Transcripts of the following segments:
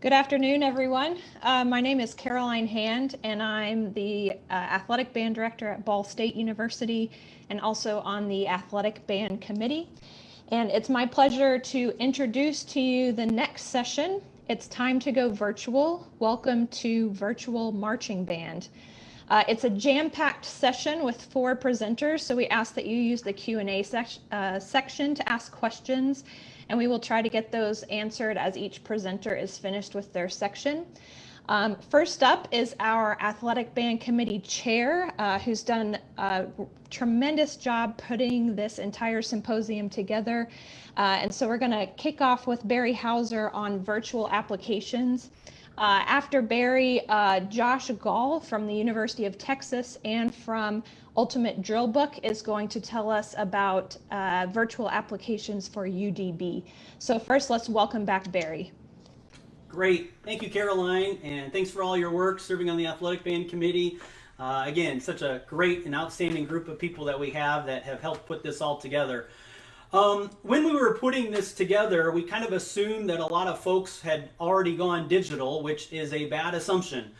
Good afternoon, everyone. My name is Caroline Hand, and I'm the athletic band director at Ball State University and also on the athletic band committee. And it's my pleasure to introduce to you the next session. It's time to go virtual. Welcome to Virtual Marching Band. It's a jam-packed session with 4 presenters, so we ask that you use the Q&A section to ask questions, and we will try to get those answered as each presenter is finished with their section. First up is our athletic band committee chair, who's done a tremendous job putting this entire symposium together. And so we're going to kick off with Barry Hauser on virtual applications. After Barry, Josh Gall from the University of Texas and from Ultimate Drill Book is going to tell us about virtual applications for UDB. So first, let's welcome back Barry. Great. Thank you, Caroline, and thanks for all your work serving on the Athletic Band Committee. Again, such a great and outstanding group of people that we have that have helped put this all together. When we were putting this together, we kind of assumed that a lot of folks had already gone digital, which is a bad assumption.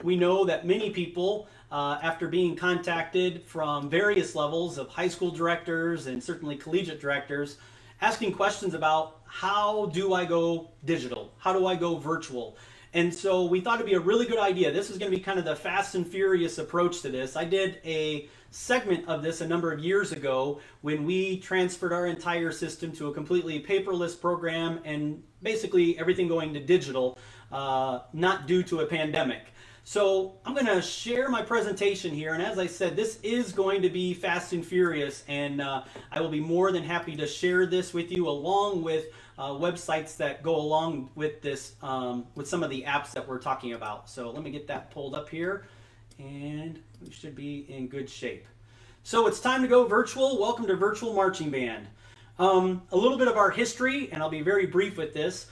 We know that many people, after being contacted from various levels of high school directors and certainly collegiate directors, asking questions about how do I go digital? How do I go virtual? And so we thought it'd be a really good idea. This is going to be kind of the fast and furious approach to this. I did a segment of this a number of years ago when we transferred our entire system to a completely paperless program and basically everything going to digital, not due to a pandemic. So I'm going to share my presentation here, and as I said, this is going to be fast and furious, and I will be more than happy to share this with you along with websites that go along with this, with some of the apps that we're talking about. So let me get that pulled up here, and we should be in good shape. So it's time to go virtual. Welcome to Virtual Marching Band. A little bit of our history, and I'll be very brief with this.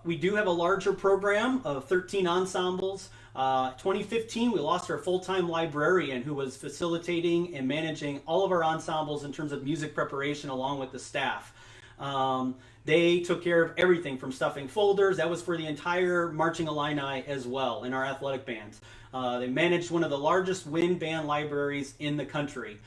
We do have a larger program of 13 ensembles. 2015, we lost our full-time librarian who was facilitating and managing all of our ensembles in terms of music preparation along with the staff. They took care of everything from stuffing folders. That was for the entire marching Illini as well in our athletic bands. They managed one of the largest wind band libraries in the country.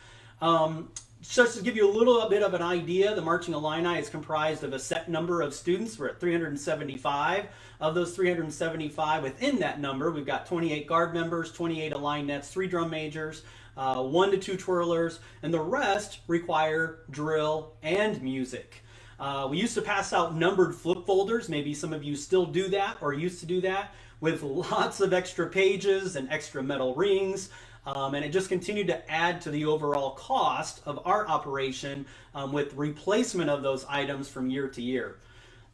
Just to give you a little bit of an idea, the Marching Illini is comprised of a set number of students. We're at 375. Of those 375, within that number, we've got 28 guard members, 28 Illinettes, 3 drum majors, 1 to 2 twirlers, and the rest require drill and music. We used to pass out numbered flip folders. Maybe some of you still do that or used to do that, with lots of extra pages and extra metal rings. And it just continued to add to the overall cost of our operation with replacement of those items from year to year.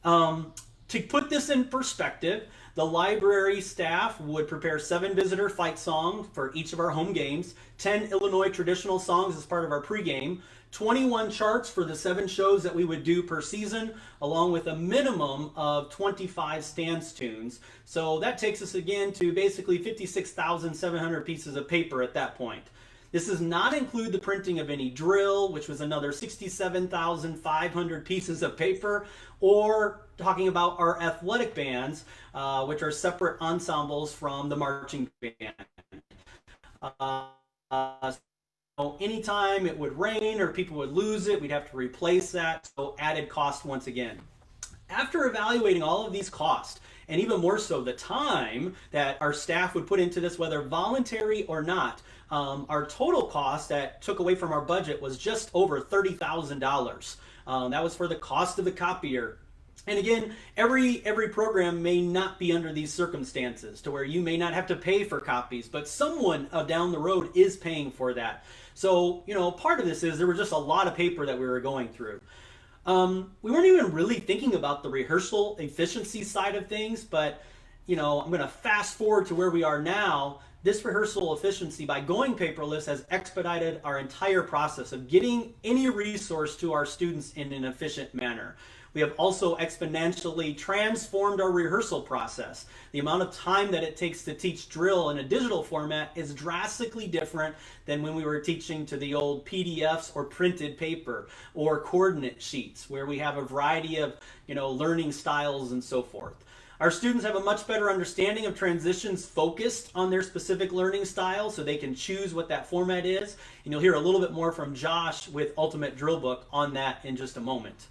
To put this in perspective, the library staff would prepare 7 visitor fight songs for each of our home games, 10 Illinois traditional songs as part of our pregame, 21 charts for the 7 shows that we would do per season, along with a minimum of 25 stance tunes. So that takes us again to basically 56,700 pieces of paper at that point. This does not include the printing of any drill, which was another 67,500 pieces of paper, or talking about our athletic bands, which are separate ensembles from the marching band. Anytime it would rain or people would lose it, we'd have to replace that, so added cost once again. After evaluating all of these costs, and even more so the time that our staff would put into this, whether voluntary or not, our total cost that took away from our budget was just over $30,000. That was for the cost of the copier. And again, every program may not be under these circumstances to where you may not have to pay for copies, but someone down the road is paying for that. So, part of this is there was just a lot of paper that we were going through. We weren't even really thinking about the rehearsal efficiency side of things, but, I'm going to fast forward to where we are now. This rehearsal efficiency, by going paperless, has expedited our entire process of getting any resource to our students in an efficient manner. We have also exponentially transformed our rehearsal process. The amount of time that it takes to teach drill in a digital format is drastically different than when we were teaching to the old PDFs or printed paper or coordinate sheets where we have a variety of learning styles and so forth. Our students have a much better understanding of transitions focused on their specific learning style, so they can choose what that format is. And you'll hear a little bit more from Josh with Ultimate Drill Book on that in just a moment.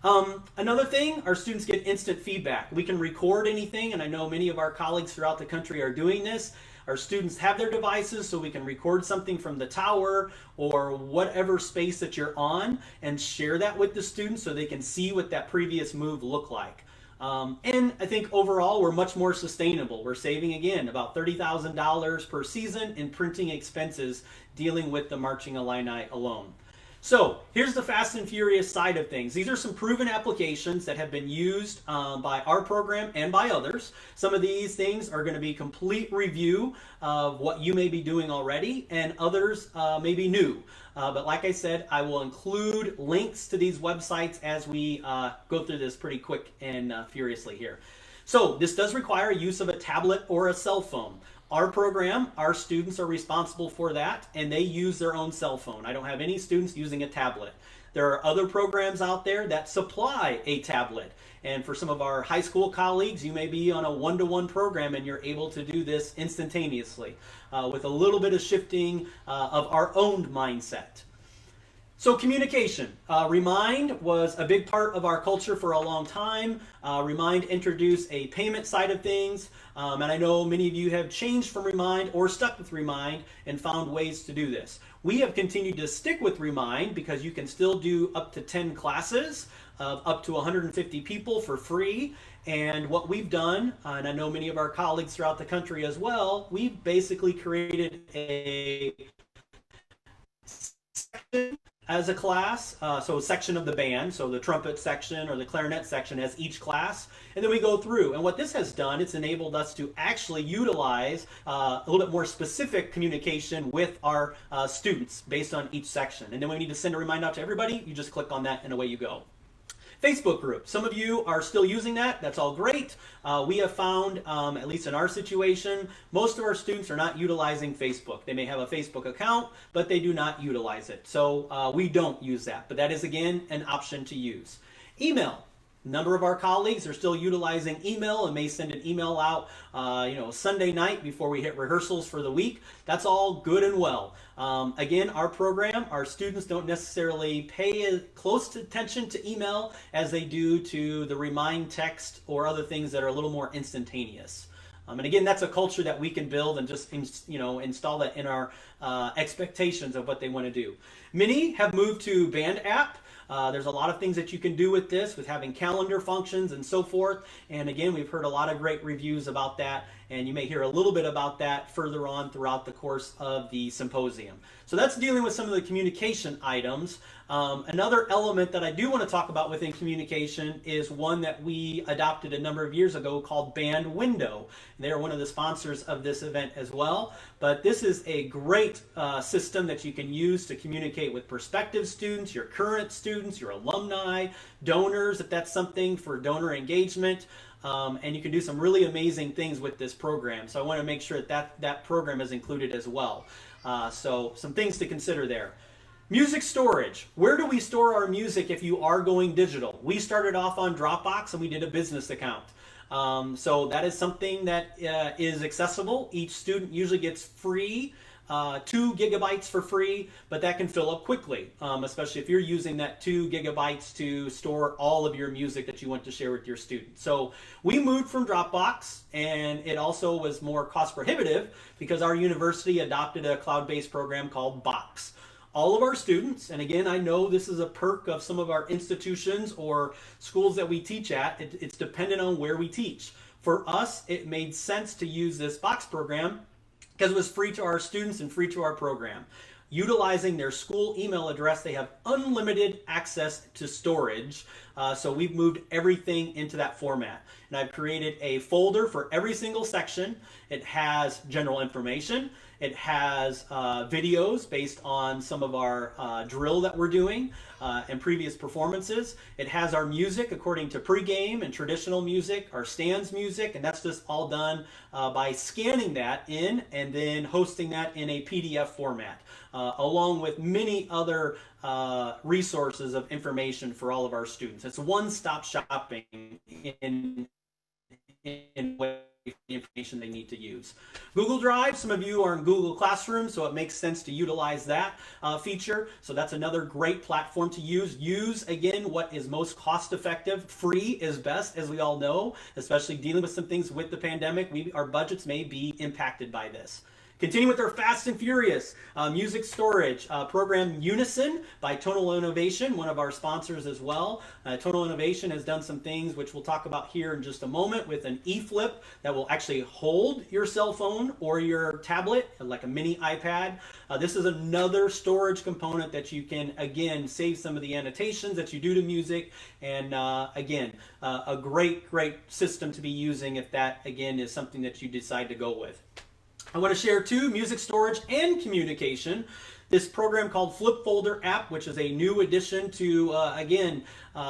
Another thing, our students get instant feedback. We can record anything, and I know many of our colleagues throughout the country are doing this. Our students have their devices, so we can record something from the tower or whatever space that you're on and share that with the students so they can see what that previous move looked like. And I think overall we're much more sustainable. We're saving, again, about $30,000 per season in printing expenses dealing with the Marching Illini alone. So here's the fast and furious side of things. These are some proven applications that have been used by our program and by others. Some of these things are going to be complete review of what you may be doing already, and others may be new. But like I said, I will include links to these websites as we go through this pretty quick and furiously here. So this does require use of a tablet or a cell phone. Our program, our students are responsible for that, and they use their own cell phone. I don't have any students using a tablet. There are other programs out there that supply a tablet. And for some of our high school colleagues, you may be on a one-to-one program and you're able to do this instantaneously with a little bit of shifting of our own mindset. So communication. Remind was a big part of our culture for a long time. Remind introduced a payment side of things. And I know many of you have changed from Remind or stuck with Remind and found ways to do this. We have continued to stick with Remind because you can still do up to 10 classes of up to 150 people for free. And what we've done, and I know many of our colleagues throughout the country as well, we've basically created a section as a class, so a section of the band, so the trumpet section or the clarinet section has each class, and then we go through. And what this has done, it's enabled us to actually utilize a little bit more specific communication with our students based on each section. And then when we need to send a reminder out to everybody, you just click on that and away you go. Facebook group. Some of you are still using that. That's all great. We have found, at least in our situation, most of our students are not utilizing Facebook. They may have a Facebook account, but they do not utilize it. So we don't use that. But that is, again, an option to use. Email. A number of our colleagues are still utilizing email and may send an email out Sunday night before we hit rehearsals for the week. That's all good and well. Again, our program, our students don't necessarily pay as close attention to email as they do to the remind text or other things that are a little more instantaneous. And again, that's a culture that we can build and just install that in our expectations of what they want to do. Many have moved to Band app. There's a lot of things that you can do with this, with having calendar functions and so forth. And again, we've heard a lot of great reviews about that, and you may hear a little bit about that further on throughout the course of the symposium. So that's dealing with some of the communication items. Another element that I do want to talk about within communication is one that we adopted a number of years ago called Band Window. They're one of the sponsors of this event as well. But this is a great system that you can use to communicate with prospective students, your current students, your alumni, donors, if that's something for donor engagement. And you can do some really amazing things with this program. So I want to make sure that program is included as well. So some things to consider there. Music storage. Where do we store our music if you are going digital? We started off on Dropbox and we did a business account. So that is something that is accessible. Each student usually gets free 2 gigabytes for free, but that can fill up quickly, especially if you're using that 2 gigabytes to store all of your music that you want to share with your students. So we moved from Dropbox, and it also was more cost prohibitive because our university adopted a cloud-based program called Box. All of our students, and again, I know this is a perk of some of our institutions or schools that we teach at, it's dependent on where we teach. For us, it made sense to use this Box program because it was free to our students and free to our program. Utilizing their school email address, they have unlimited access to storage. So we've moved everything into that format. And I've created a folder for every single section. It has general information. It has videos based on some of our drill that we're doing and previous performances. It has our music according to pregame and traditional music, our stands music, and that's just all done by scanning that in and then hosting that in a PDF format, along with many other resources of information for all of our students. It's one-stop shopping in in way the information they need to use. Google Drive, some of you are in Google Classroom, so it makes sense to utilize that feature. So that's another great platform to use. Use, again, what is most cost effective. Free is best, as we all know, especially dealing with some things with the pandemic. Our budgets may be impacted by this. Continue with our Fast and Furious music storage program, Unison by Tonal Innovation, one of our sponsors as well. Tonal Innovation has done some things which we'll talk about here in just a moment with an eFlip that will actually hold your cell phone or your tablet, like a mini iPad. This is another storage component that you can, again, save some of the annotations that you do to music. And again, a great system to be using if that, again, is something that you decide to go with. I want to share too, music storage and communication. This program called Flip Folder app, which is a new addition to, again,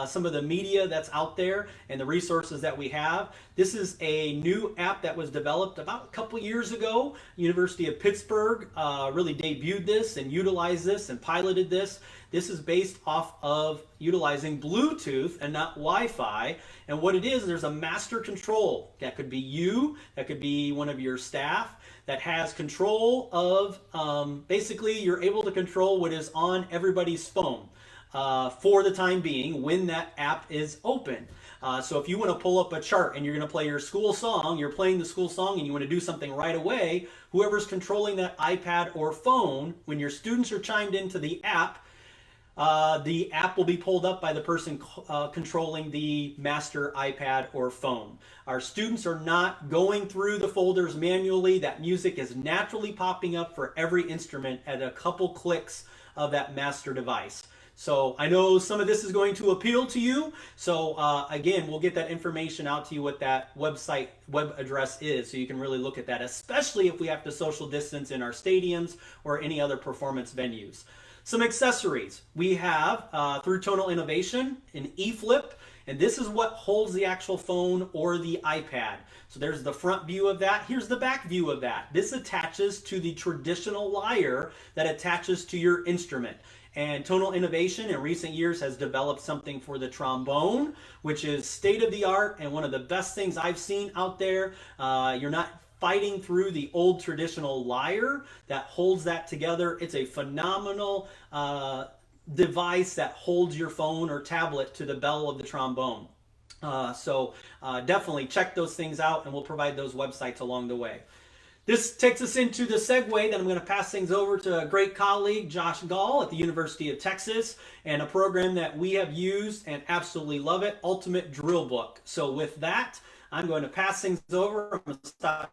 some of the media that's out there and the resources that we have. This is a new app that was developed about a couple years ago. University of Pittsburgh really debuted this and utilized this and piloted this. This is based off of utilizing Bluetooth and not Wi-Fi. And what it is, there's a master control. That could be you, that could be one of your staff, that has control of, basically you're able to control what is on everybody's phone for the time being when that app is open. So if you want to pull up a chart and you're going to play your school song, you're playing the school song and you want to do something right away, whoever's controlling that iPad or phone, when your students are chimed into the app will be pulled up by the person controlling the master iPad or phone. Our students are not going through the folders manually. That music is naturally popping up for every instrument at a couple clicks of that master device. So I know some of this is going to appeal to you. So again, we'll get that information out to you what that web address is, so you can really look at that, especially if we have to social distance in our stadiums or any other performance venues. Some accessories. We have, through Tonal Innovation, an eFlip, and this is what holds the actual phone or the iPad. So there's the front view of that. Here's the back view of that. This attaches to the traditional lyre that attaches to your instrument. And Tonal Innovation in recent years has developed something for the trombone, which is state-of-the-art and one of the best things I've seen out there. You're not fighting through the old traditional lyre that holds that together. It's a phenomenal device that holds your phone or tablet to the bell of the trombone. So definitely check those things out, and we'll provide those websites along the way. This takes us into the segue that I'm going to pass things over to a great colleague, Josh Gall at the University of Texas, and a program that we have used and absolutely love it, Ultimate Drill Book. So with that, I'm going to pass things over. I'm going to stop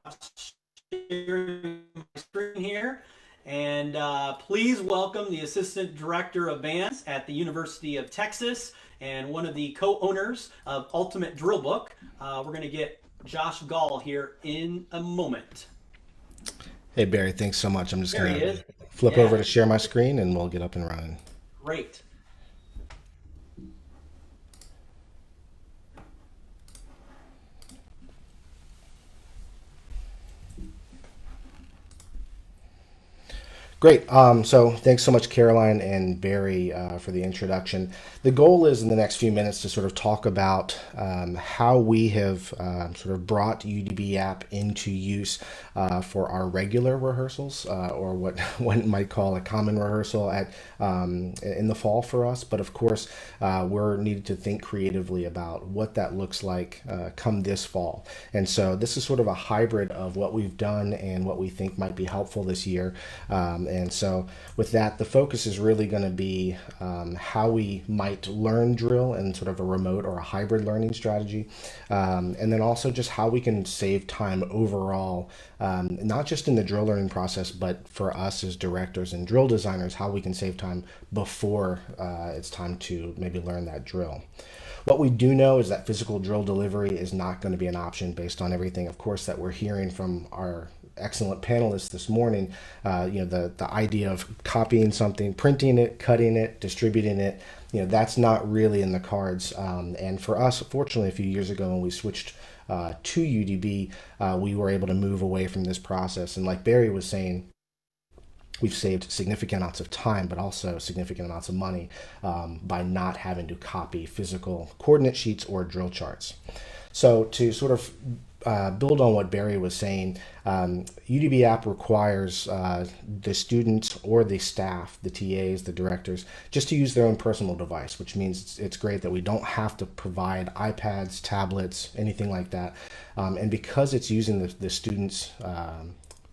sharing my screen here. And please welcome the Assistant Director of Bands at the University of Texas and one of the co-owners of Ultimate Drill Book. We're going to get Josh Gall here in a moment. Hey, Barry, thanks so much. I'm just going to flip over to share my screen and we'll get up and running. Great. Great. So thanks so much, Caroline and Barry, for the introduction. The goal is in the next few minutes to sort of talk about how we have sort of brought UDB app into use for our regular rehearsals, or what one might call a common rehearsal in the fall for us. But of course, we're needed to think creatively about what that looks like come this fall. And so this is sort of a hybrid of what we've done and what we think might be helpful this year. And so with that, the focus is really going to be how we might learn drill in sort of a remote or a hybrid learning strategy. And then also just how we can save time overall, not just in the drill learning process, but for us as directors and drill designers, how we can save time before it's time to maybe learn that drill. What we do know is that physical drill delivery is not going to be an option based on everything, of course, that we're hearing from our excellent panelists this morning. The idea of copying something, printing it, cutting it, distributing it, that's not really in the cards. And for us, fortunately, a few years ago when we switched to UDB, we were able to move away from this process. And like Barry was saying, we've saved significant amounts of time, but also significant amounts of money by not having to copy physical coordinate sheets or drill charts. So to sort of build on what Barry was saying, UDB app requires the students or the staff, the TAs, the directors, just to use their own personal device, which means it's great that we don't have to provide iPads, tablets, anything like that. And because it's using the students'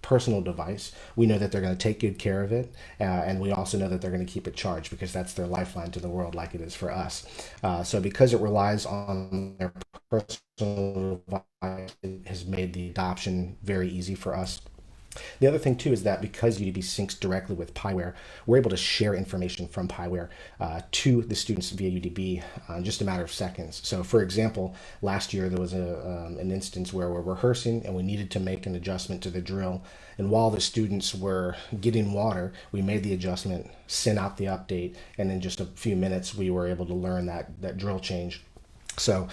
personal device, we know that they're going to take good care of it, and we also know that they're going to keep it charged because that's their lifeline to the world, like it is for us. So because it relies on their personal device, it has made the adoption very easy for us. The other thing too is that because UDB syncs directly with Piware, we're able to share information from Piware to the students via UDB in just a matter of seconds. So for example, last year there was an instance where we're rehearsing and we needed to make an adjustment to the drill. And while the students were getting water, we made the adjustment, sent out the update, and in just a few minutes we were able to learn that drill change. So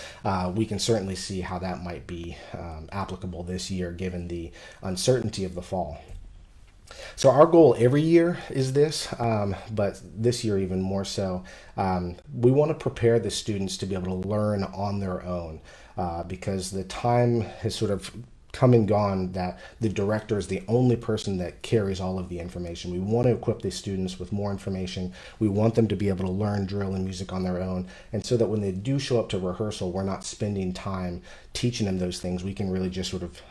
we can certainly see how that might be applicable this year given the uncertainty of the fall. So our goal every year is this, but this year even more so. We want to prepare the students to be able to learn on their own because the time has sort of come and gone that the director is the only person that carries all of the information. We want to equip the students with more information. We want them to be able to learn drill and music on their own. And so that when they do show up to rehearsal, we're not spending time teaching them those things. We can really just sort of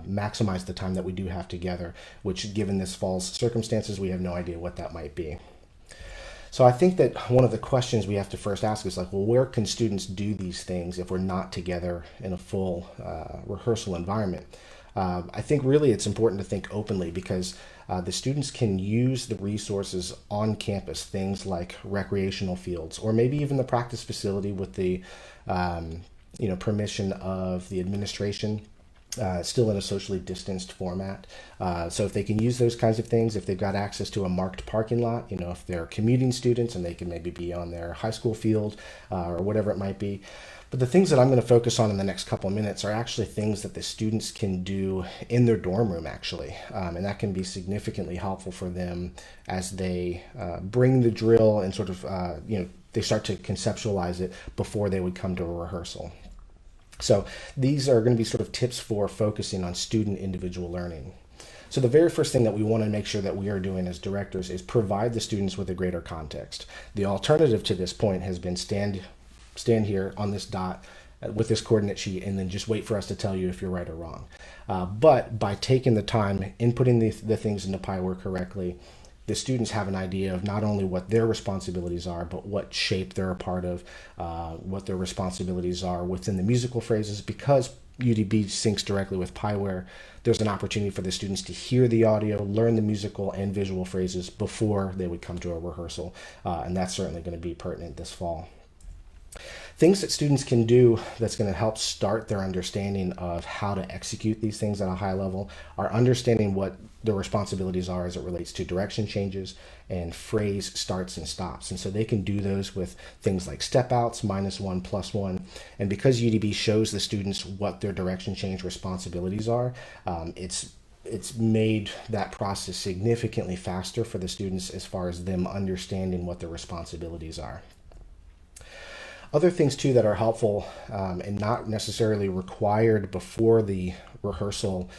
maximize the time that we do have together, which given this fall's circumstances, we have no idea what that might be. So I think that one of the questions we have to first ask is like, well, where can students do these things if we're not together in a full rehearsal environment? I think really it's important to think openly because the students can use the resources on campus, things like recreational fields, or maybe even the practice facility with the permission of the administration. Still in a socially distanced format. So if they can use those kinds of things, if they've got access to a marked parking lot, if they're commuting students and they can maybe be on their high school field or whatever it might be. But the things that I'm going to focus on in the next couple of minutes are actually things that the students can do in their dorm room, actually. And that can be significantly helpful for them as they bring the drill and sort of, they start to conceptualize it before they would come to a rehearsal. So these are going to be sort of tips for focusing on student individual learning. So the very first thing that we want to make sure that we are doing as directors is provide the students with a greater context. The alternative to this point has been stand here on this dot with this coordinate sheet and then just wait for us to tell you if you're right or wrong. But by taking the time, inputting the things into Piware correctly, the students have an idea of not only what their responsibilities are, but what shape they're a part of, what their responsibilities are within the musical phrases. Because UDB syncs directly with Piware, there's an opportunity for the students to hear the audio, learn the musical and visual phrases before they would come to a rehearsal. And that's certainly going to be pertinent this fall. Things that students can do that's going to help start their understanding of how to execute these things at a high level are understanding what their responsibilities are as it relates to direction changes and phrase starts and stops. And so they can do those with things like step outs, -1, +1. And because UDB shows the students what their direction change responsibilities are, it's made that process significantly faster for the students as far as them understanding what their responsibilities are. Other things too that are helpful and not necessarily required before the rehearsal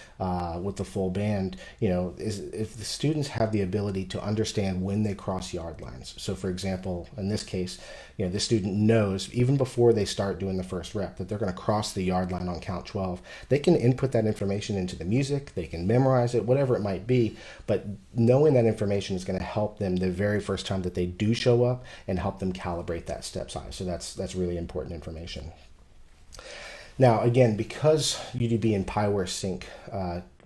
with the full band, is if the students have the ability to understand when they cross yard lines. So for example, in this case, the student knows even before they start doing the first rep that they're going to cross the yard line on count 12. They can input that information into the music, they can memorize it, whatever it might be, but knowing that information is going to help them the very first time that they do show up and help them calibrate that step size. So that's really important information. Now, again, because UDB and Piware sync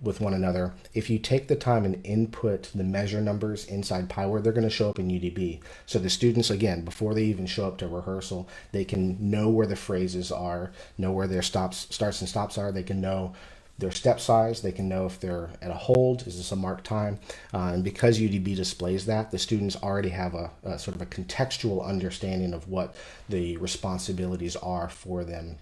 with one another, if you take the time and input the measure numbers inside Piware, they're going to show up in UDB. So the students, again, before they even show up to rehearsal, they can know where the phrases are, know where their starts and stops are. They can know their step size. They can know if they're at a hold, is this a marked time? And because UDB displays that, the students already have a sort of a contextual understanding of what the responsibilities are for them.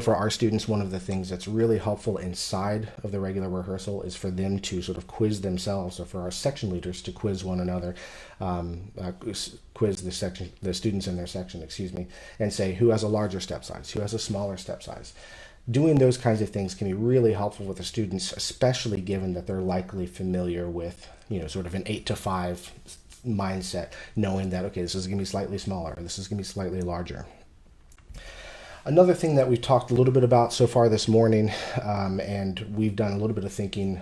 For our students, one of the things that's really helpful inside of the regular rehearsal is for them to sort of quiz themselves, or for our section leaders to quiz one another, quiz the students in their section, and say who has a larger step size, who has a smaller step size. doing those kinds of things can be really helpful with the students, especially given that they're likely familiar with, sort of an 8 to 5 mindset, knowing that, okay, this is going to be slightly smaller, this is going to be slightly larger. Another thing that we've talked a little bit about so far this morning, and we've done a little bit of thinking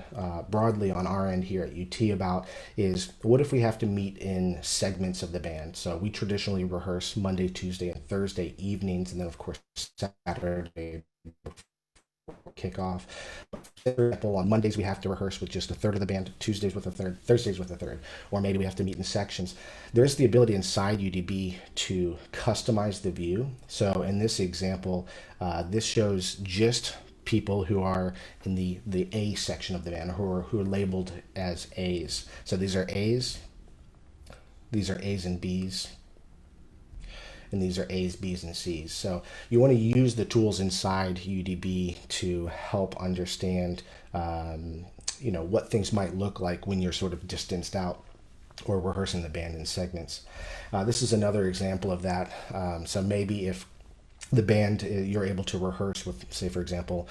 broadly on our end here at UT about, is what if we have to meet in segments of the band? So we traditionally rehearse Monday, Tuesday, and Thursday evenings, and then of course Saturday kickoff. For example, on Mondays we have to rehearse with just a third of the band, Tuesdays with a third, Thursdays with a third, or maybe we have to meet in sections. There's the ability inside UDB to customize the view. So in this example, this shows just people who are in the A section of the band, who are labeled as A's. So these are A's and B's, and these are A's, B's, and C's. So you want to use the tools inside UDB to help understand, what things might look like when you're sort of distanced out or rehearsing the band in segments. This is another example of that. So maybe if the band, you're able to rehearse with, say, for example,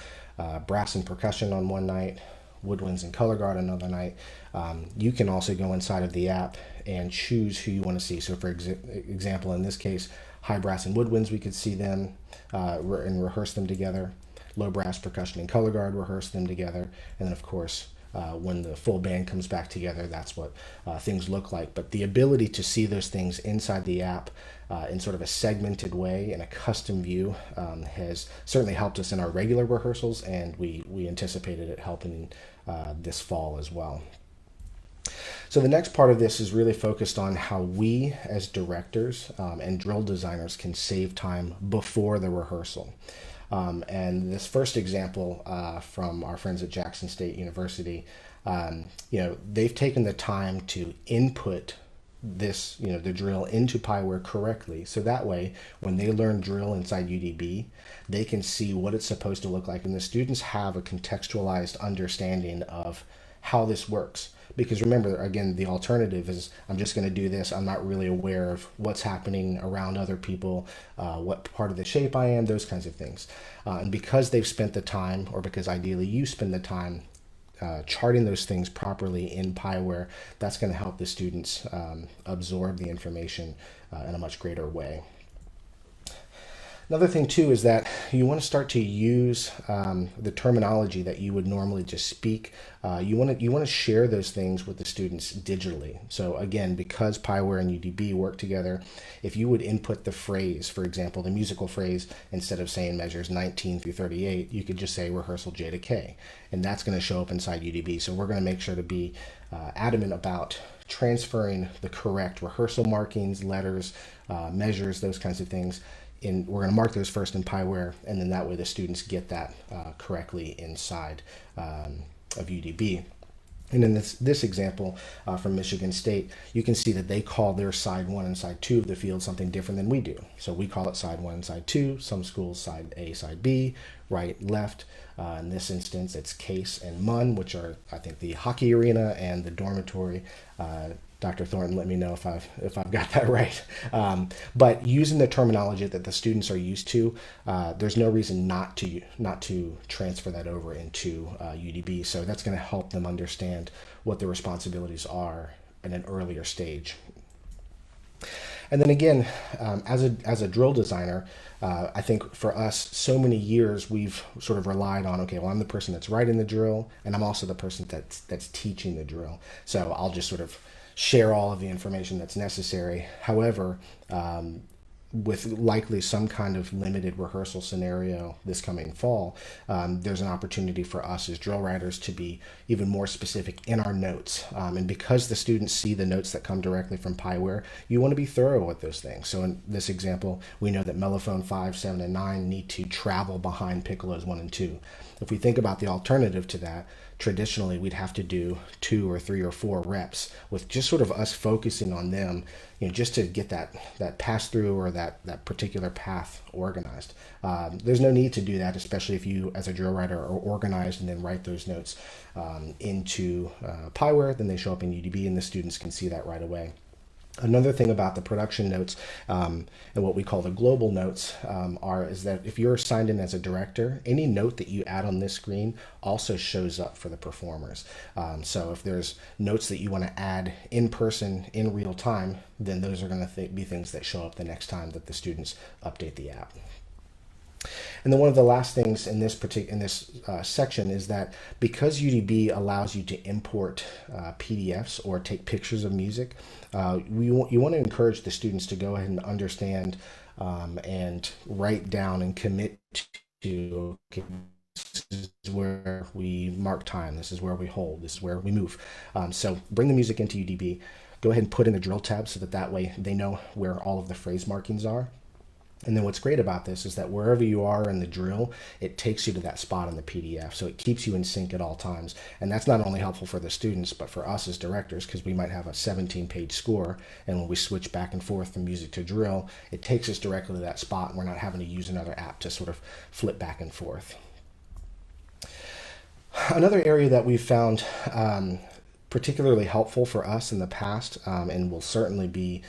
brass and percussion on one night, woodwinds and color guard another night, you can also go inside of the app and choose who you want to see. So for example, in this case, high brass and woodwinds, we could see them and rehearse them together. Low brass, percussion, and color guard, rehearse them together. And then of course, when the full band comes back together, that's what things look like. But the ability to see those things inside the app in sort of a segmented way, in a custom view, has certainly helped us in our regular rehearsals, and we anticipated it helping this fall as well. So the next part of this is really focused on how we as directors and drill designers can save time before the rehearsal. And this first example from our friends at Jackson State University, they've taken the time to input this, the drill into Piware correctly. So that way, when they learn drill inside UDB, they can see what it's supposed to look like. And the students have a contextualized understanding of how this works. Because remember, again, the alternative is I'm just going to do this. I'm not really aware of what's happening around other people, what part of the shape I am, those kinds of things. And because they've spent the time, or because ideally you spend the time charting those things properly in Piware, that's going to help the students absorb the information in a much greater way. Another thing too is that you want to start to use the terminology that you would normally just speak. You want to share those things with the students digitally. So again, because Piware and UDB work together, if you would input the phrase, for example, the musical phrase, instead of saying measures 19 through 38, you could just say rehearsal J to K, and that's going to show up inside UDB. So we're going to make sure to be adamant about transferring the correct rehearsal markings, letters, measures, those kinds of things. We're going to mark those first in Piware, and then that way the students get that correctly inside of UDB. And in this example from Michigan State, you can see that they call their side 1 and side 2 of the field something different than we do. So we call it side 1 and side 2. Some schools side A, side B, right, left. In this instance, it's case and mun, which are, I think, the hockey arena and the dormitory. Dr. Thornton, let me know if I've got that right. But using the terminology that the students are used to, there's no reason not to transfer that over into UDB. So that's going to help them understand what the responsibilities are at an earlier stage. And then again, as a drill designer, I think for us, so many years we've sort of relied on, okay, well, I'm the person that's writing the drill, and I'm also the person that's teaching the drill. So I'll just sort of share all of the information that's necessary. However, with likely some kind of limited rehearsal scenario this coming fall, there's an opportunity for us as drill writers to be even more specific in our notes. And because the students see the notes that come directly from Piware, you want to be thorough with those things. So in this example, we know that mellophone 5, 7, and 9 need to travel behind piccolos 1 and 2. If we think about the alternative to that, traditionally we'd have to do 2 or 3 or 4 reps with just sort of us focusing on them, just to get that pass through or that particular path organized. There's no need to do that, especially if you as a drill writer are organized and then write those notes into Piware. Then they show up in UDB and the students can see that right away. Another thing about the production notes and what we call the global notes is that if you're signed in as a director, any note that you add on this screen also shows up for the performers. So if there's notes that you want to add in person in real time, then those are going to be things that show up the next time that the students update the app. And then one of the last things in this section is that because UDB allows you to import PDFs or take pictures of music, you want to encourage the students to go ahead and understand and write down and commit to, okay, this is where we mark time, this is where we hold, this is where we move. So bring the music into UDB, go ahead and put in a drill tab so that way they know where all of the phrase markings are. And then what's great about this is that wherever you are in the drill, it takes you to that spot in the PDF. So it keeps you in sync at all times. And that's not only helpful for the students, but for us as directors, because we might have a 17-page score. And when we switch back and forth from music to drill, it takes us directly to that spot. And we're not having to use another app to sort of flip back and forth. Another area that we've found particularly helpful for us in the past, and will certainly be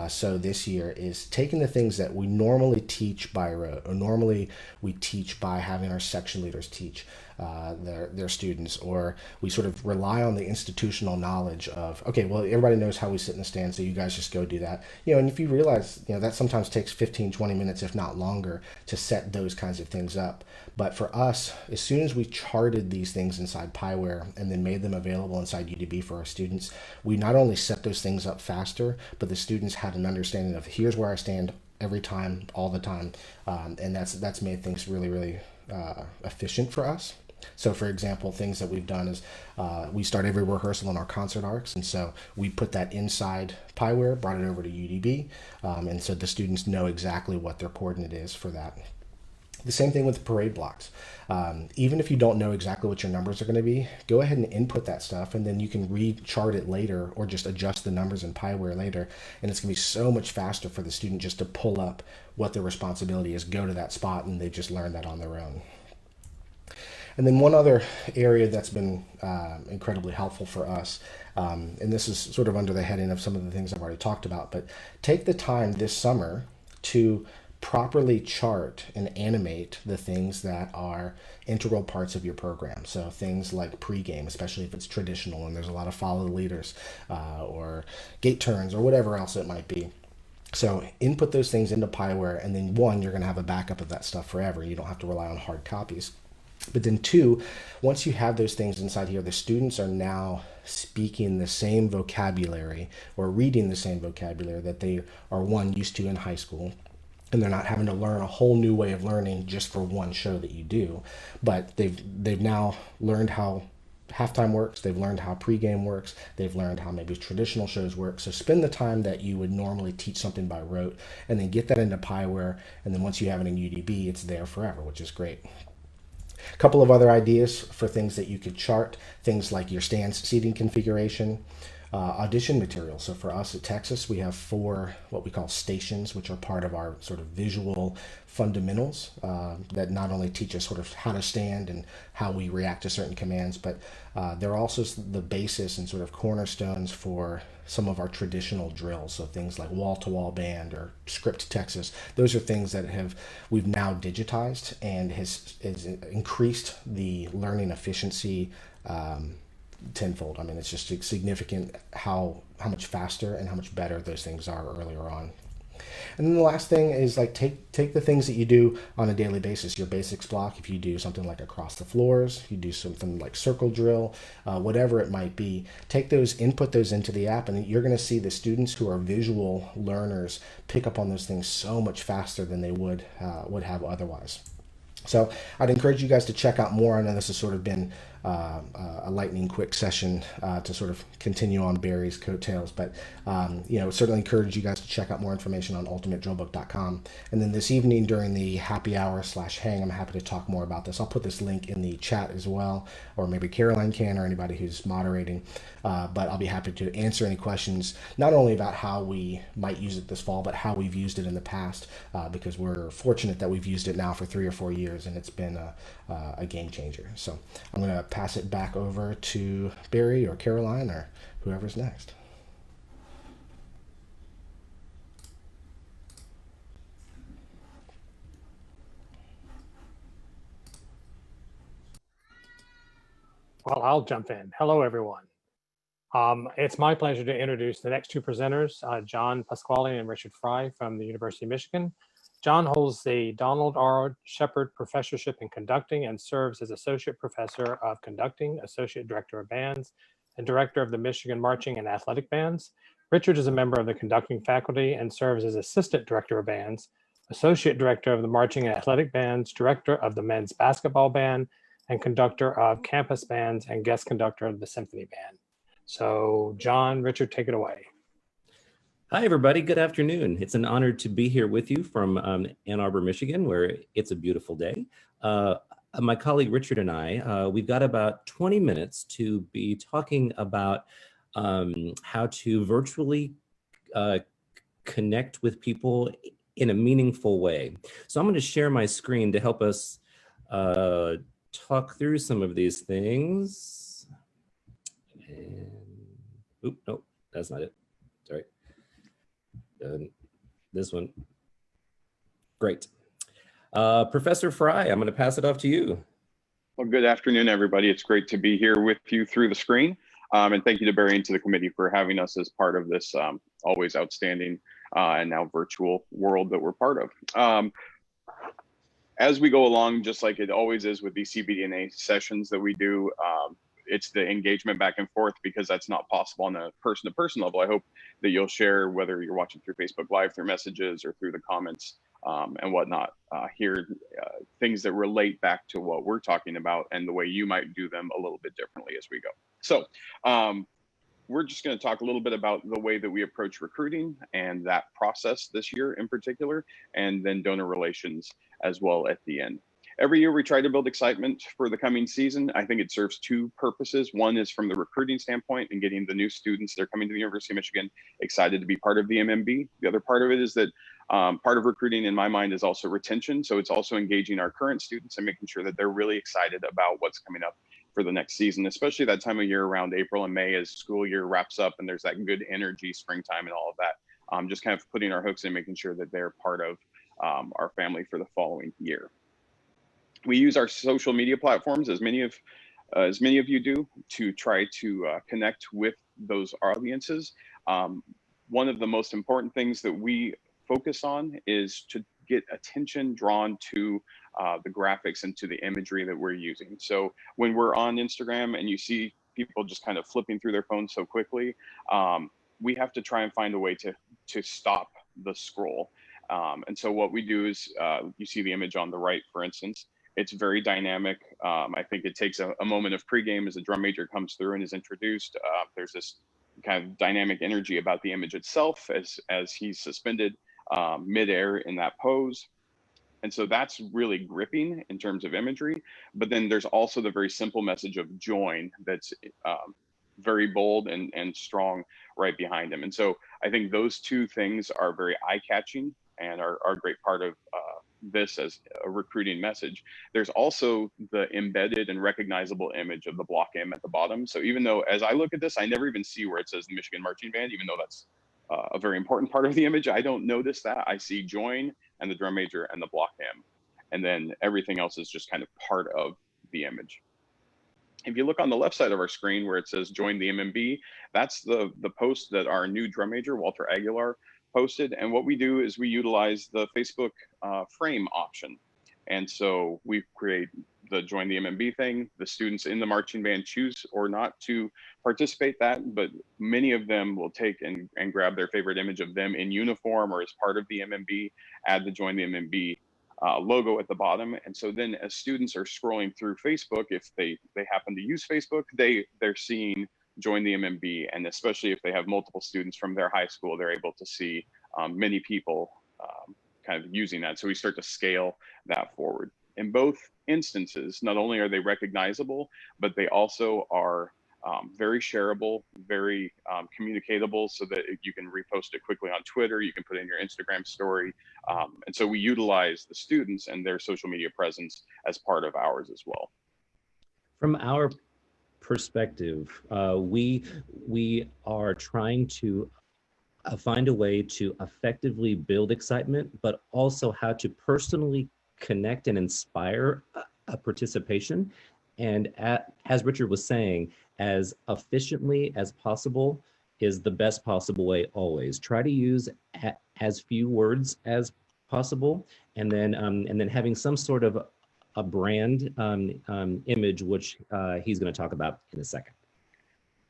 so this year, is taking the things that we normally teach by rote, or normally we teach by having our section leaders teach their students, or we sort of rely on the institutional knowledge of, okay, well, everybody knows how we sit in the stand, so you guys just go do that. And if you realize, that sometimes takes 15, 20 minutes, if not longer, to set those kinds of things up. But for us, as soon as we charted these things inside Piware and then made them available inside UDB for our students, we not only set those things up faster, but the students had an understanding of, here's where I stand every time, all the time. And that's made things really, really efficient for us. So for example, things that we've done is we start every rehearsal in our concert arcs, and so we put that inside Piware, brought it over to UDB, and so the students know exactly what their coordinate is for that. The same thing with the parade blocks. Even if you don't know exactly what your numbers are going to be, go ahead and input that stuff, and then you can re-chart it later or just adjust the numbers in Piware later, and it's going to be so much faster for the student just to pull up what their responsibility is, go to that spot, and they just learn that on their own. And then one other area that's been incredibly helpful for us, and this is sort of under the heading of some of the things I've already talked about, but take the time this summer to properly chart and animate the things that are integral parts of your program. So things like pregame, especially if it's traditional and there's a lot of follow the leaders or gate turns or whatever else it might be. So input those things into Piware, and then one, you're going to have a backup of that stuff forever. You don't have to rely on hard copies. But then two, once you have those things inside here, the students are now speaking the same vocabulary or reading the same vocabulary that they are, one, used to in high school. And they're not having to learn a whole new way of learning just for one show that you do. But they've now learned how halftime works. They've learned how pregame works. They've learned how maybe traditional shows work. So spend the time that you would normally teach something by rote, and then get that into Piware. And then once you have it in UDB, it's there forever, which is great. A couple of other ideas for things that you could chart, things like your stand seating configuration, audition material. So for us at Texas, we have 4 what we call stations, which are part of our sort of visual fundamentals that not only teach us sort of how to stand and how we react to certain commands, but they're also the basis and sort of cornerstones for some of our traditional drills. So things like wall-to-wall band or script Texas, those are things that we've now digitized and has increased the learning efficiency tenfold. I mean, it's just significant how much faster and how much better those things are earlier on. And then the last thing is like take the things that you do on a daily basis, your basics block. If you do something like across the floors, you do something like circle drill, whatever it might be, take those, input those into the app, and you're going to see the students who are visual learners pick up on those things so much faster than they would have otherwise. So I'd encourage you guys to check out more. I know this has sort of been a lightning quick session to sort of continue on Barry's coattails, but certainly encourage you guys to check out more information on ultimatedrillbook.com. And then this evening during the happy hour / hang, I'm happy to talk more about this. I'll put this link in the chat as well, or maybe Caroline can, or anybody who's moderating. But I'll be happy to answer any questions, not only about how we might use it this fall, but how we've used it in the past, because we're fortunate that we've used it now for 3 or 4 years, and it's been a game changer. So I'm going to pass it back over to Barry or Caroline or whoever's next. Well, I'll jump in. Hello, everyone. It's my pleasure to introduce the next two presenters, John Pasquale and Richard Frey from the University of Michigan. John holds the Donald R. Shepard Professorship in Conducting and serves as Associate Professor of Conducting, Associate Director of Bands, and Director of the Michigan Marching and Athletic Bands. Richard is a member of the Conducting faculty and serves as Assistant Director of Bands, Associate Director of the Marching and Athletic Bands, Director of the Men's Basketball Band, and Conductor of Campus Bands and Guest Conductor of the Symphony Band. So John, Richard, take it away. Hi, everybody. Good afternoon. It's an honor to be here with you from Ann Arbor, Michigan, where it's a beautiful day. My colleague Richard and I, we've got about 20 minutes to be talking about how to virtually connect with people in a meaningful way. So I'm going to share my screen to help us talk through some of these things. And, oop, no, that's not it. Sorry. This one. Great. Professor Frey, I'm going to pass it off to you. Well, good afternoon, everybody. It's great to be here with you through the screen. And thank you to Barry and to the committee for having us as part of this always outstanding and now virtual world that we're part of. As we go along, just like it always is with these CBDNA sessions that we do, it's the engagement back and forth, because that's not possible on a person-to-person level. I hope that you'll share, whether you're watching through Facebook Live, through messages, or through the comments and whatnot, here things that relate back to what we're talking about and the way you might do them a little bit differently as we go. So we're just going to talk a little bit about the way that we approach recruiting and that process this year in particular, and then donor relations as well at the end. Every year we try to build excitement for the coming season. I think it serves two purposes. One is from the recruiting standpoint and getting the new students that are coming to the University of Michigan excited to be part of the MMB. The other part of it is that part of recruiting in my mind is also retention. So it's also engaging our current students and making sure that they're really excited about what's coming up for the next season, especially that time of year around April and May as school year wraps up and there's that good energy, springtime and all of that. Just kind of putting our hooks in, making sure that they're part of our family for the following year. We use our social media platforms, as many of you do, to try to connect with those audiences. One of the most important things that we focus on is to get attention drawn to the graphics and to the imagery that we're using. So when we're on Instagram and you see people just kind of flipping through their phones so quickly, we have to try and find a way to stop the scroll. And so what we do is, you see the image on the right, for instance. It's very dynamic. I think it takes a moment of pregame as the drum major comes through and is introduced. There's this kind of dynamic energy about the image itself as he's suspended midair in that pose. And so that's really gripping in terms of imagery. But then there's also the very simple message of join that's very bold and strong right behind him. And so I think those two things are very eye-catching and are a great part of this as a recruiting message. There's also the embedded and recognizable image of the block M at the bottom. So even though, as I look at this, I never even see where it says the Michigan Marching Band, even though that's a very important part of the image. I don't notice that. I see join and the drum major and the block M. And then everything else is just kind of part of the image. If you look on the left side of our screen where it says join the MMB, that's the post that our new drum major, Walter Aguilar, posted. And what we do is we utilize the Facebook frame option. And so we create the join the MMB thing. The students in the marching band choose or not to participate that, but many of them will take and grab their favorite image of them in uniform or as part of the MMB, add the join the MMB logo at the bottom. And so then as students are scrolling through Facebook, if they happen to use Facebook, they're seeing join the MMB. And especially if they have multiple students from their high school, they're able to see many people kind of using that. So we start to scale that forward. In both instances, not only are they recognizable, but they also are very shareable, very communicatable, so that you can repost it quickly on Twitter, you can put it in your Instagram story. And so we utilize the students and their social media presence as part of ours as well. From our perspective, we are trying to find a way to effectively build excitement, but also how to personally connect and inspire a participation. as Richard was saying, as efficiently as possible is the best possible way always. Try to use as few words as possible, and then having some sort of a brand image, which he's going to talk about in a second.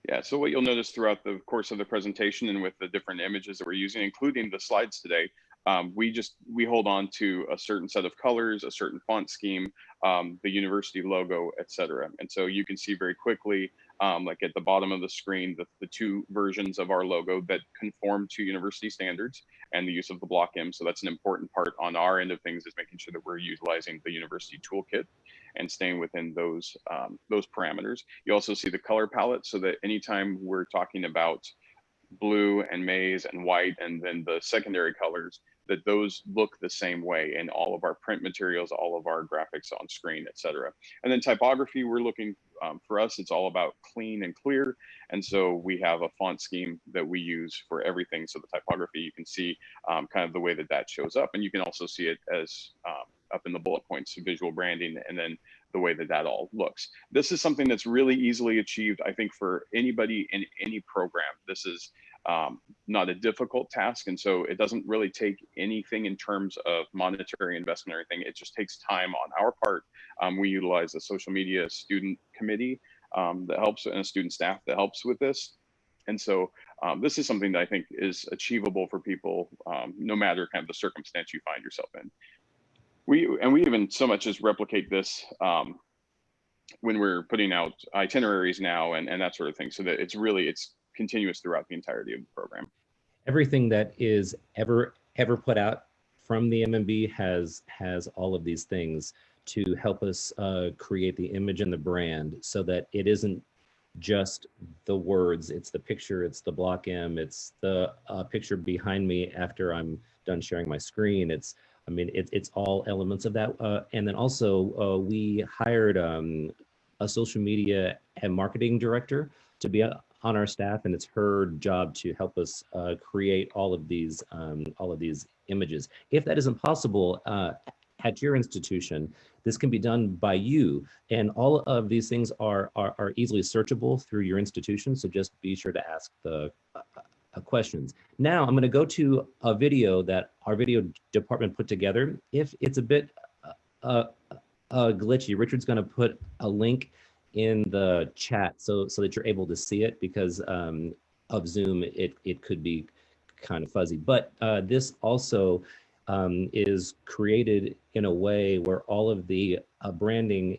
Yeah, so what you'll notice throughout the course of the presentation and with the different images that we're using, including the slides today, we hold on to a certain set of colors, a certain font scheme, the university logo, etc. And so you can see very quickly, like at the bottom of the screen, the two versions of our logo that conform to university standards and the use of the block M. So that's an important part on our end of things, is making sure that we're utilizing the university toolkit and staying within those parameters. You also see the color palette, so that anytime we're talking about blue and maize and white, and then the secondary colors, that those look the same way in all of our print materials, all of our graphics on screen, etc. And then typography, we're looking, for us, it's all about clean and clear. And so we have a font scheme that we use for everything. So the typography, you can see kind of the way that that shows up. And you can also see it as up in the bullet points, visual branding, and then the way that that all looks. This is something that's really easily achieved, I think, for anybody in any program. This is not a difficult task, and so it doesn't really take anything in terms of monetary investment or anything. It just takes time on our part. We utilize a social media student committee that helps, and a student staff that helps with this. And so this is something that I think is achievable for people, no matter kind of the circumstance you find yourself in. We even so much as replicate this when we're putting out itineraries now and that sort of thing, so that it's continuous throughout the entirety of the program. Everything that is ever put out from the MMB has all of these things to help us create the image and the brand, so that it isn't just the words, it's the picture, it's the block M, it's the picture behind me after I'm done sharing my screen. It's all elements of that. And then also we hired a social media and marketing director to be on our staff, and it's her job to help us create all of these images. If that isn't possible at your institution, this can be done by you, and all of these things are easily searchable through your institution. So just be sure to ask the questions. Now I'm going to go to a video that our video department put together. If it's a bit glitchy, Richard's going to put a link in the chat so that you're able to see it, because of Zoom it could be kind of fuzzy. But this also is created in a way where all of the branding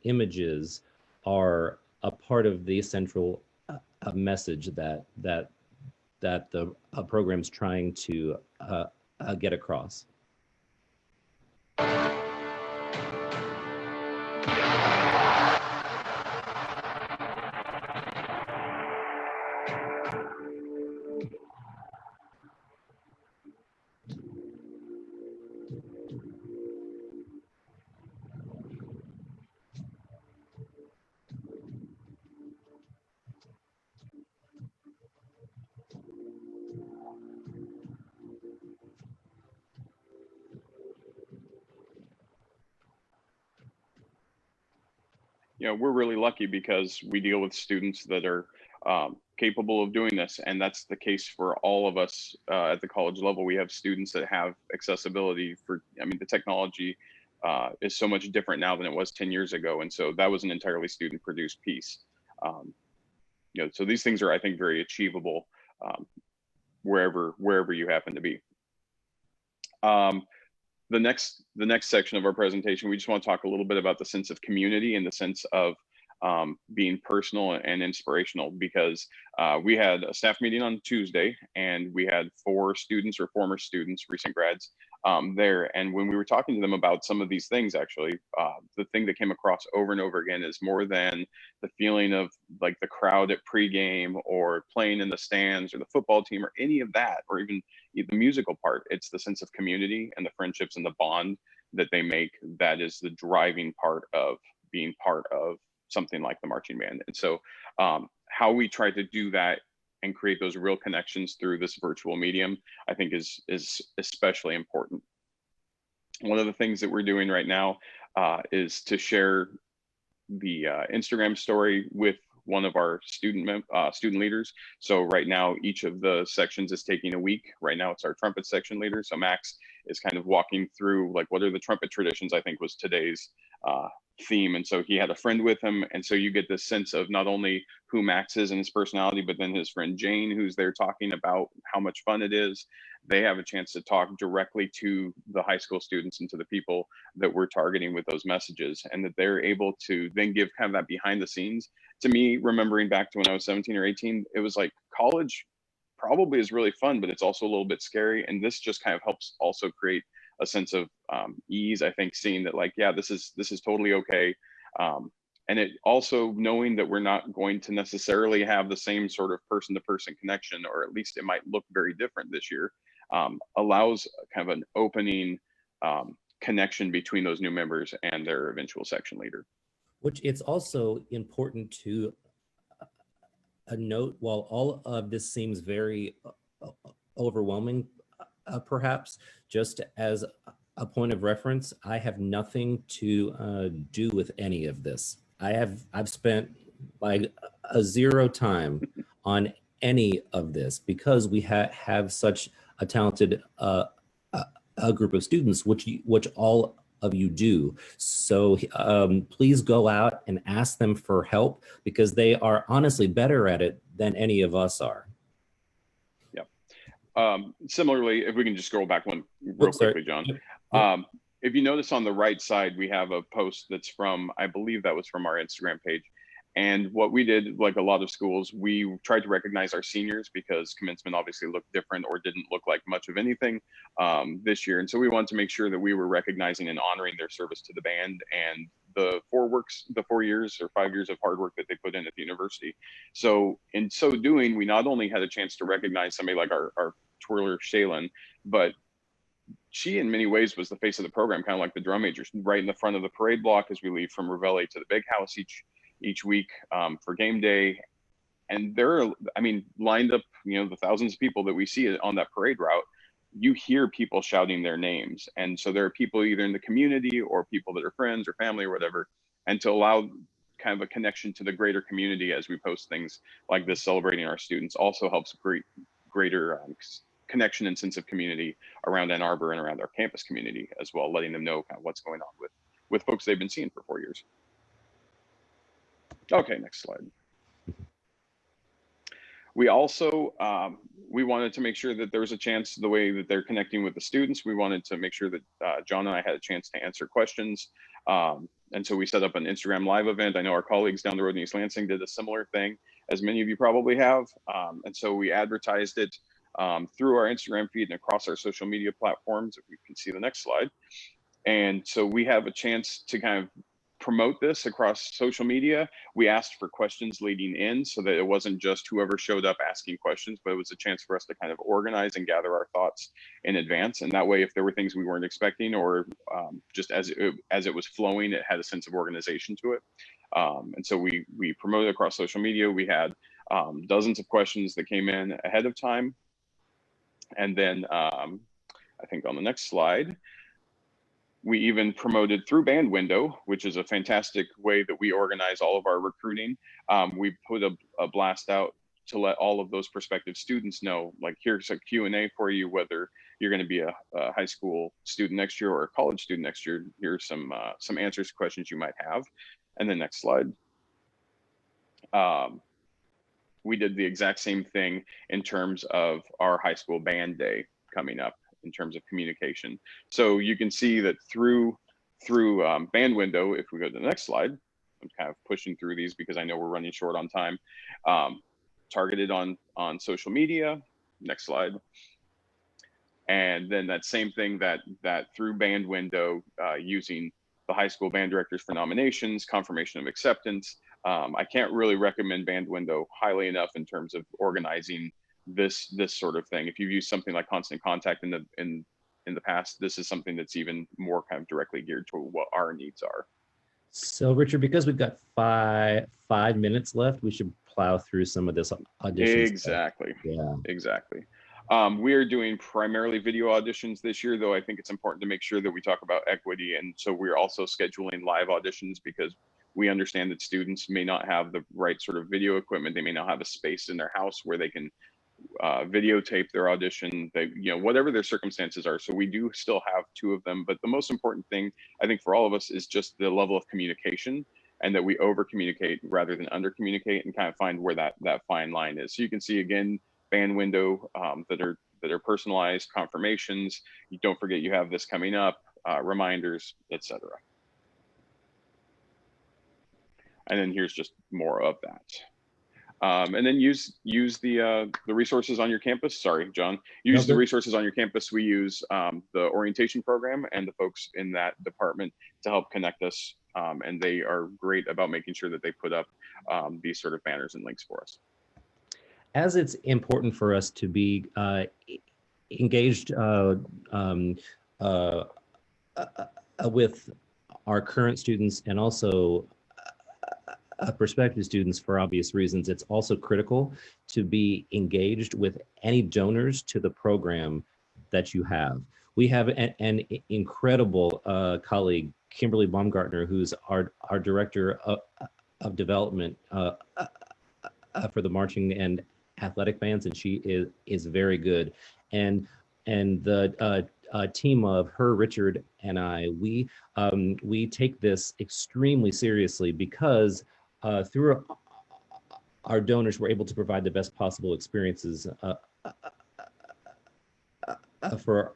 images are a part of the central message that the program's trying to get across. You know, we're really lucky because we deal with students that are capable of doing this, and that's the case for all of us at the college level. We have students that have accessibility for, I mean, the technology is so much different now than it was 10 years ago, and so that was an entirely student-produced piece. You know, so these things are, I think, very achievable wherever you happen to be. The next section of our presentation, we just want to talk a little bit about the sense of community and the sense of being personal and inspirational, because we had a staff meeting on Tuesday, and we had 4 students or former students, recent grads, there. And when we were talking to them about some of these things, actually, the thing that came across over and over again is more than the feeling of like the crowd at pregame or playing in the stands or the football team or any of that, or even the musical part. It's the sense of community and the friendships and the bond that they make that is the driving part of being part of something like the marching band. And so how we try to do that and create those real connections through this virtual medium, I think is especially important. One of the things that we're doing right now is to share Instagram story with one of our student leaders. So right now, each of the sections is taking a week. Right now, it's our trumpet section leader. So Max is kind of walking through like, what are the trumpet traditions, I think was today's theme. And so he had a friend with him. And so you get this sense of not only who Max is and his personality, but then his friend Jane, who's there talking about how much fun it is. They have a chance to talk directly to the high school students and to the people that we're targeting with those messages, and that they're able to then give kind of that behind the scenes. To me, remembering back to when I was 17 or 18, it was like college probably is really fun, but it's also a little bit scary. And this just kind of helps also create a sense of ease. I think seeing that like, yeah, this is totally okay. And it also knowing that we're not going to necessarily have the same sort of person-to-person connection, or at least it might look very different this year, allows kind of an opening connection between those new members and their eventual section leader. Which it's also important to note, while all of this seems very overwhelming, perhaps, just as a point of reference, I have nothing to do with any of this. I've spent like a zero time on any of this because we have such a talented a group of students, which all of you do. So please go out and ask them for help, because they are honestly better at it than any of us are. Yeah. Similarly, if we can just scroll back one real quickly, John. If you notice on the right side, we have a post that's from, I believe that was from our Instagram page. And what we did, like a lot of schools, we tried to recognize our seniors because commencement obviously looked different or didn't look like much of anything this year. And so we wanted to make sure that we were recognizing and honoring their service to the band and the 4 years or 5 years of hard work that they put in at the university. So in so doing, we not only had a chance to recognize somebody like our twirler, Shaylin, but she in many ways was the face of the program, kind of like the drum major, right in the front of the parade block as we leave from Reveille to the big house each week for game day. And there are, I mean, lined up, you know, the thousands of people that we see on that parade route, you hear people shouting their names. And so there are people either in the community or people that are friends or family or whatever. And to allow kind of a connection to the greater community as we post things like this celebrating our students also helps greater connection and sense of community around Ann Arbor and around our campus community as well, letting them know kind of what's going on with folks they've been seeing for 4 years. Okay, next slide. We also, we wanted to make sure that there was a chance, the way that they're connecting with the students, we wanted to make sure that John and I had a chance to answer questions. And so we set up an Instagram live event. I know our colleagues down the road in East Lansing did a similar thing, as many of you probably have. And so we advertised it through our Instagram feed and across our social media platforms, if we can see the next slide. And so we have a chance to kind of promote this across social media. We asked for questions leading in so that it wasn't just whoever showed up asking questions, but it was a chance for us to kind of organize and gather our thoughts in advance. And that way, if there were things we weren't expecting or just as it was flowing, it had a sense of organization to it. And so we promoted across social media. We had dozens of questions that came in ahead of time. And then I think on the next slide, we even promoted through Band Window, which is a fantastic way that we organize all of our recruiting. We put a blast out to let all of those prospective students know, like, here's a Q&A for you, whether you're going to be a high school student next year or a college student next year. Here's some answers to questions you might have. And then next slide. We did the exact same thing in terms of our high school band day coming up, in terms of communication. So you can see that through Band Window, if we go to the next slide, I'm kind of pushing through these because I know we're running short on time, targeted on social media, next slide. And then that same thing that through Band Window, using the high school band directors for nominations, confirmation of acceptance. I can't really recommend Band Window highly enough in terms of organizing this sort of thing. If you've used something like Constant Contact in the past, this is something that's even more kind of directly geared to what our needs are. So Richard, because we've got five minutes left, we should plow through some of this audition Exactly. stuff. Yeah, exactly. We are doing primarily video auditions this year, though I think it's important to make sure that we talk about equity. And so we're also scheduling live auditions because We understand that students may not have the right sort of video equipment. They may not have a space in their house where they can videotape their audition. They, whatever their circumstances are. So we do still have 2 of them. But the most important thing, I think, for all of us is just the level of communication, and that we over communicate rather than under communicate, and kind of find where that fine line is. So you can see again, band window that are personalized, confirmations. You don't forget you have this coming up, reminders, etc. And then here's just more of that. And then use the resources on your campus. Sorry, John. Use the resources on your campus. We use the orientation program and the folks in that department to help connect us. And they are great about making sure that they put up these sort of banners and links for us. As it's important for us to be engaged with our current students and also prospective students for obvious reasons, it's also critical to be engaged with any donors to the program that you have. We have an incredible colleague, Kimberly Baumgartner, who's our director of development for the marching and athletic bands, and she is very good. And the team of her, Richard, and I, we take this extremely seriously because through our donors, we're able to provide the best possible experiences for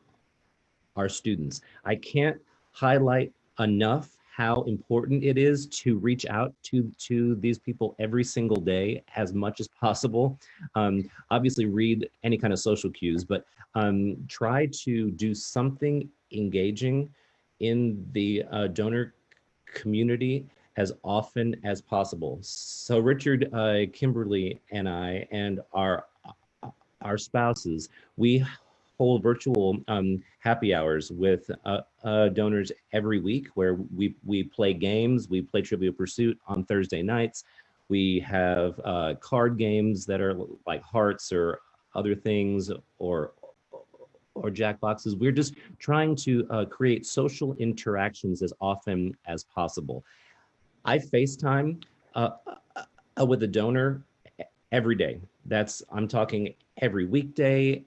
our students. I can't highlight enough how important it is to reach out to these people every single day as much as possible. Obviously read any kind of social cues, but try to do something engaging in the donor community as often as possible. So Richard, Kimberly, and I, and our spouses, we hold virtual happy hours with donors every week, where we play games. We play Trivia Pursuit on Thursday nights. We have card games that are like hearts or other things, or jackboxes. We're just trying to create social interactions as often as possible. I FaceTime with a donor every day. I'm talking every weekday,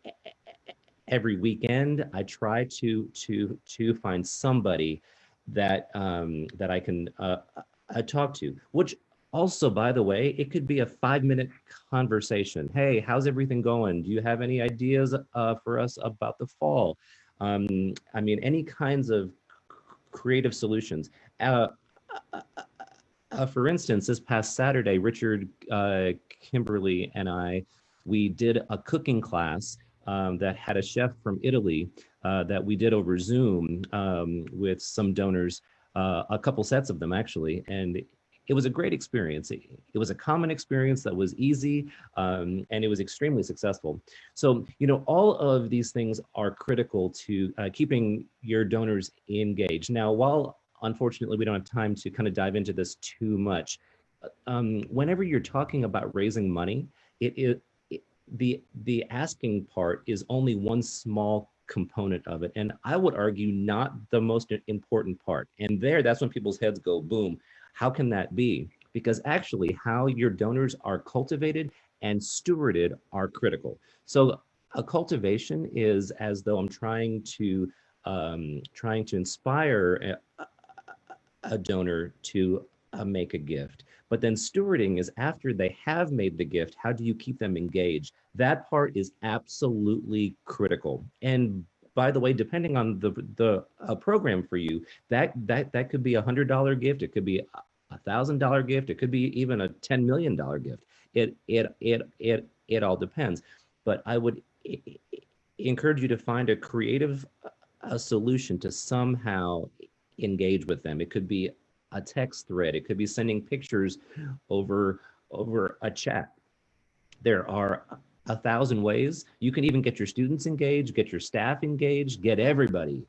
every weekend. I try to find somebody that that I can talk to, which also, by the way, it could be a 5-minute conversation. Hey, how's everything going? Do you have any ideas for us about the fall? I mean, any kinds of creative solutions. For instance, this past Saturday, Richard, Kimberly, and I, we did a cooking class that had a chef from Italy that we did over Zoom with some donors, a couple sets of them actually, and it was a great experience. It was a common experience that was easy, and it was extremely successful. So, all of these things are critical to keeping your donors engaged. Now, while unfortunately we don't have time to kind of dive into this too much, whenever you're talking about raising money, the asking part is only one small component of it, and I would argue not the most important part. And that's when people's heads go boom. How can that be? Because actually how your donors are cultivated and stewarded are critical. So a cultivation is as though I'm trying to inspire a donor to make a gift. But then stewarding is after they have made the gift, how do you keep them engaged? That part is absolutely critical. And by the way, depending on the program for you, that could be $100 gift, it could be $1,000 gift, it could be even a $10 million gift. It all depends. But I would encourage you to find a creative solution to somehow engage with them. It could be a text thread, it could be sending pictures over a chat. There are 1,000 ways. You can even get your students engaged, get your staff engaged, get everybody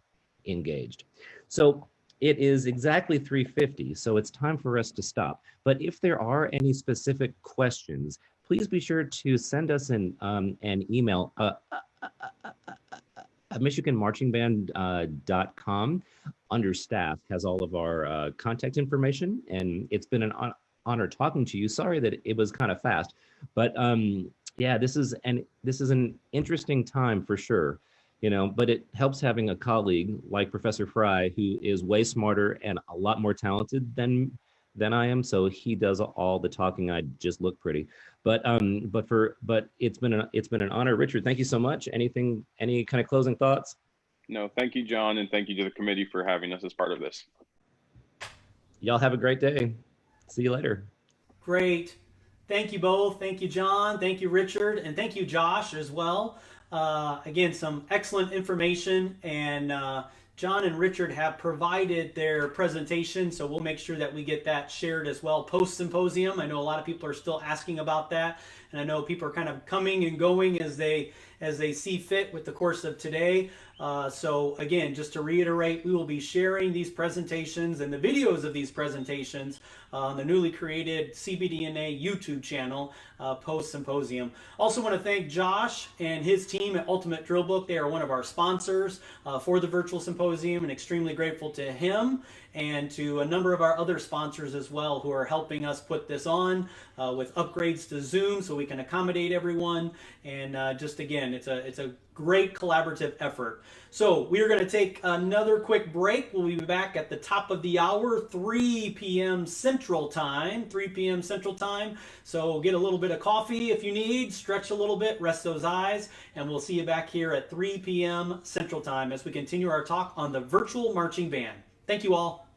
engaged. So it is exactly 3:50, so it's time for us to stop. But if there are any specific questions, please be sure to send us an email MichiganMarchingBand.com under staff has all of our contact information, and it's been an honor talking to you. Sorry that it was kind of fast, but yeah, this is an interesting time for sure, but it helps having a colleague like Professor Frey, who is way smarter and a lot more talented than I am. So he does all the talking. I just look pretty. But it's been an honor. Richard, thank you so much. Any kind of closing thoughts? No, thank you, John, and thank you to the committee for having us as part of this. Y'all have a great day. See you later. Great. Thank you both. Thank you, John. Thank you, Richard. And thank you, Josh, as well. Again, some excellent information. And John and Richard have provided their presentation, so we'll make sure that we get that shared as well post-symposium. I know a lot of people are still asking about that. And I know people are kind of coming and going as they see fit with the course of today. So again, just to reiterate, we will be sharing these presentations and the videos of these presentations on the newly created CBDNA YouTube channel post-symposium. Also want to thank Josh and his team at Ultimate Drill Book. They are one of our sponsors for the virtual symposium, and extremely grateful to him and to a number of our other sponsors as well who are helping us put this on with upgrades to Zoom so we can accommodate everyone. And just again, it's a great collaborative effort. So we are going to take another quick break. We'll be back at the top of the hour, 3 p.m. Central Time. 3 p.m. Central Time. So get a little bit of coffee if you need, stretch a little bit, rest those eyes, and we'll see you back here at 3 p.m. Central Time as we continue our talk on the virtual marching band. Thank you all.